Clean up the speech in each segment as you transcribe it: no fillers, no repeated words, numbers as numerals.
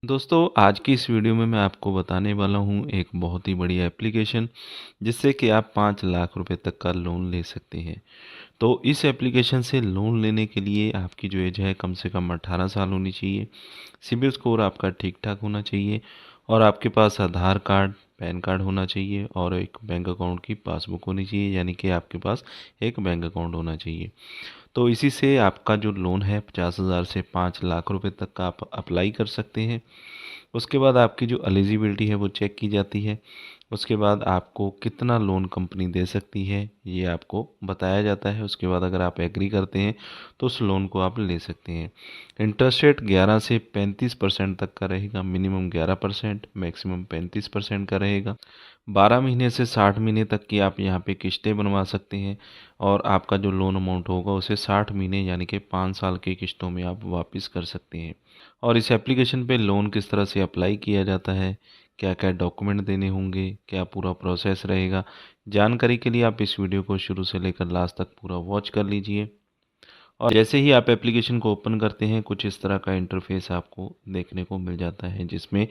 दोस्तों आज की इस वीडियो में मैं आपको बताने वाला हूँ एक बहुत ही बड़ी एप्लीकेशन जिससे कि आप 5 लाख रुपए तक का लोन ले सकते हैं। तो इस एप्लीकेशन से लोन लेने के लिए आपकी जो एज है कम से कम 18 साल होनी चाहिए। सिबिल स्कोर आपका ठीक ठाक होना चाहिए और आपके पास आधार कार्ड पैन कार्ड होना चाहिए और एक बैंक अकाउंट की पासबुक होनी चाहिए, यानी कि आपके पास एक बैंक अकाउंट होना चाहिए। तो इसी से आपका जो लोन है 50,000 से 5 लाख रुपए तक का आप अप्लाई कर सकते हैं। उसके बाद आपकी जो एलिजिबिलिटी है वो चेक की जाती है। उसके बाद आपको कितना लोन कंपनी दे सकती है ये आपको बताया जाता है। उसके बाद अगर आप एग्री करते हैं तो उस लोन को आप ले सकते हैं। इंटरेस्ट रेट 11 से 35% तक का रहेगा। मिनिमम 11%, मैक्सिमम 35% का रहेगा। 12 महीने से 60 महीने तक की आप यहाँ पे किस्तें बनवा सकते हैं और आपका जो लोन अमाउंट होगा उसे 60 महीने यानी कि 5 साल की किस्तों में आप वापस कर सकते हैं। और इस एप्लीकेशन पे लोन किस तरह से अप्लाई किया जाता है, क्या क्या डॉक्यूमेंट देने होंगे, क्या पूरा प्रोसेस रहेगा, जानकारी के लिए आप इस वीडियो को शुरू से लेकर लास्ट तक पूरा वॉच कर लीजिए। और जैसे ही आप एप्लीकेशन को ओपन करते हैं कुछ इस तरह का इंटरफेस आपको देखने को मिल जाता है, जिसमें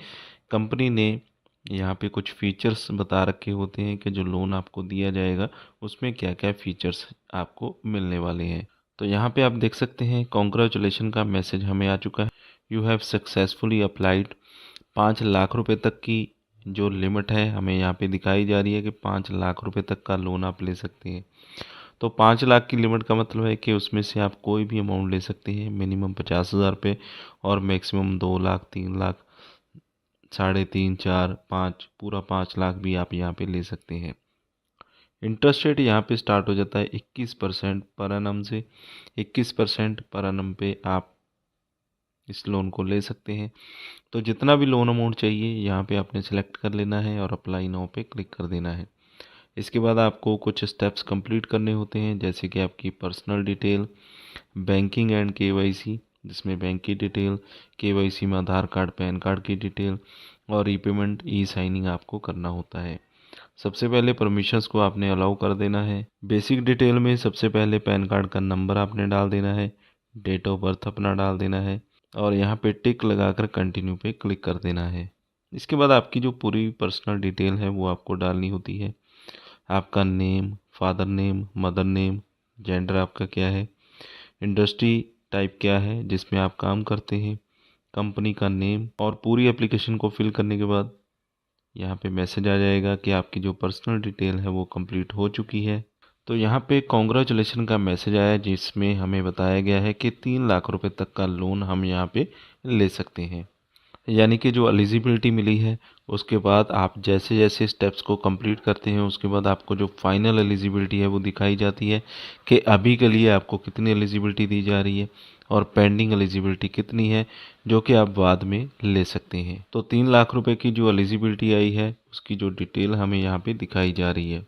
कंपनी ने यहाँ पे कुछ फीचर्स बता रखे होते हैं कि जो लोन आपको दिया जाएगा उसमें क्या क्या फीचर्स आपको मिलने वाले हैं। तो यहाँ पे आप देख सकते हैं कॉन्ग्रेचुलेशन का मैसेज हमें आ चुका है। You have successfully applied. 5 lakh रुपए तक की जो लिमिट है हमें यहाँ पे दिखाई जा रही है कि 5 लाख रुपए तक का लोन आप ले सकते हैं। तो 5 लाख की लिमिट का मतलब है कि उसमें से आप कोई भी अमाउंट ले सकते हैं। मिनिमम 50,000 रुपये और मैक्सिमम 2 लाख, 3 लाख, 3.5, 4, 5, पूरा 5 लाख भी आप यहाँ पे ले सकते हैं। इंटरेस्ट रेट यहाँ पे स्टार्ट हो जाता है 21% पर एनम से। 21% पर एनम पे आप इस लोन को ले सकते हैं। तो जितना भी लोन अमाउंट चाहिए यहाँ पे आपने सेलेक्ट कर लेना है और अप्लाई नाउ पे क्लिक कर देना है। इसके बाद आपको कुछ स्टेप्स कंप्लीट करने होते हैं, जैसे कि आपकी personal detail, banking and KYC, जिसमें बैंक की डिटेल, केवाईसी में आधार कार्ड पैन कार्ड की डिटेल और रीपेमेंट ई साइनिंग आपको करना होता है। सबसे पहले परमिशंस को आपने अलाउ कर देना है। बेसिक डिटेल में सबसे पहले पैन कार्ड का नंबर आपने डाल देना है, डेट ऑफ बर्थ अपना डाल देना है और यहाँ पे टिक लगाकर कंटिन्यू पे क्लिक कर देना है। इसके बाद आपकी जो पूरी पर्सनल डिटेल है वो आपको डालनी होती है। आपका name, father name, mother name, gender आपका क्या है, इंडस्ट्री टाइप क्या है जिसमें आप काम करते हैं, कंपनी का नेम। और पूरी एप्लीकेशन को फिल करने के बाद यहाँ पे मैसेज आ जाएगा कि आपकी जो पर्सनल डिटेल है वो कंप्लीट हो चुकी है। तो यहाँ पे कॉन्ग्रेचुलेशन का मैसेज आया जिसमें हमें बताया गया है कि 3 लाख रुपए तक का लोन हम यहाँ पे ले सकते हैं। यानी कि जो एलिजिबिलिटी मिली है उसके बाद आप जैसे जैसे स्टेप्स को कंप्लीट करते हैं उसके बाद आपको जो फाइनल एलिजिबिलिटी है वो दिखाई जाती है कि अभी के लिए आपको कितनी एलिजिबिलिटी दी जा रही है और पेंडिंग एलिजिबिलिटी कितनी है जो कि आप बाद में ले सकते हैं। तो 3 लाख रुपए की जो एलिजिबिलिटी आई है उसकी जो डिटेल हमें यहाँ पे दिखाई जा रही है।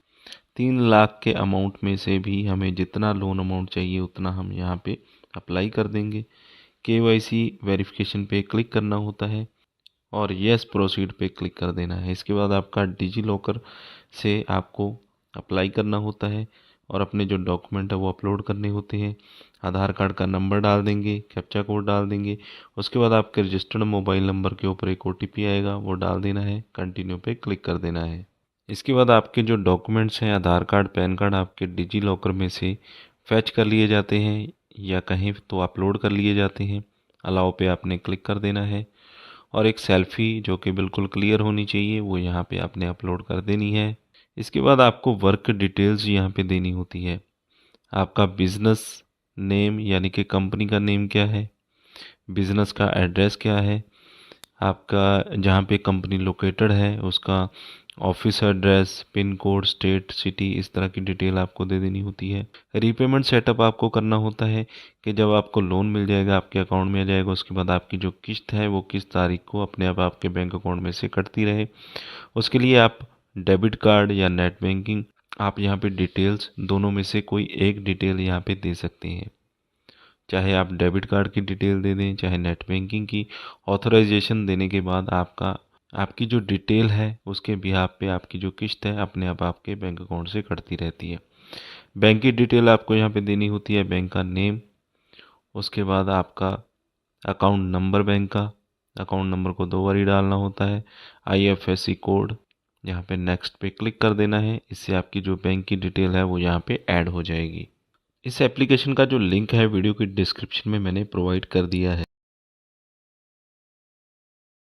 3 लाख के अमाउंट में से भी हमें जितना लोन अमाउंट चाहिए उतना हम यहाँ पे अप्लाई कर देंगे। केवाईसी वेरिफिकेशन पे क्लिक करना होता है और यस प्रोसीड पे क्लिक कर देना है। इसके बाद आपका डिजी लॉकर से आपको अप्लाई करना होता है और अपने जो डॉक्यूमेंट है वो अपलोड करने होते हैं। आधार कार्ड का नंबर डाल देंगे, कैप्चा कोड डाल देंगे। उसके बाद आपके रजिस्टर्ड मोबाइल नंबर के ऊपर एक ओटीपी आएगा, वो डाल देना है, कंटिन्यू पे क्लिक कर देना है। इसके बाद आपके जो डॉक्यूमेंट्स हैं आधार कार्ड पैन कार्ड आपके डिजी लॉकर में से फैच कर लिए जाते हैं या कहीं तो अपलोड कर लिए जाते हैं। अलाउ पे आपने क्लिक कर देना है और एक सेल्फ़ी जो कि बिल्कुल क्लियर होनी चाहिए वो यहाँ पे आपने अपलोड कर देनी है। इसके बाद आपको वर्क डिटेल्स यहाँ पे देनी होती है। आपका बिज़नेस नेम यानी कि कंपनी का नेम क्या है, बिज़नेस का एड्रेस क्या है, आपका जहाँ पे कंपनी लोकेटेड है उसका office address, pin code, state, city, इस तरह की डिटेल आपको दे देनी होती है। रीपेमेंट सेटअप आपको करना होता है कि जब आपको लोन मिल जाएगा आपके अकाउंट में आ जाएगा उसके बाद आपकी जो किस्त है वो किस तारीख को अपने आप आपके बैंक अकाउंट में से कटती रहे। उसके लिए आप डेबिट कार्ड या नेट बैंकिंग, आप यहाँ पे डिटेल्स दोनों में से कोई एक डिटेल यहाँ पे दे सकते हैं। चाहे आप डेबिट कार्ड की डिटेल दे दें चाहे नेट बैंकिंग की। ऑथराइजेशन देने के बाद आपकी जो डिटेल है उसके बिहाफ पे आपकी जो किस्त है अपने आप आपके बैंक अकाउंट से कटती रहती है। बैंक की डिटेल आपको यहाँ पे देनी होती है, बैंक का नेम, उसके बाद आपका अकाउंट नंबर बैंक का, अकाउंट नंबर को 2 बार ही डालना होता है। IFSC कोड, यहाँ पे नेक्स्ट पे क्लिक कर देना है। इससे आपकी जो बैंक की डिटेल है वो यहाँ पे ऐड हो जाएगी। इस एप्लीकेशन का जो लिंक है वीडियो की डिस्क्रिप्शन में मैंने प्रोवाइड कर दिया है।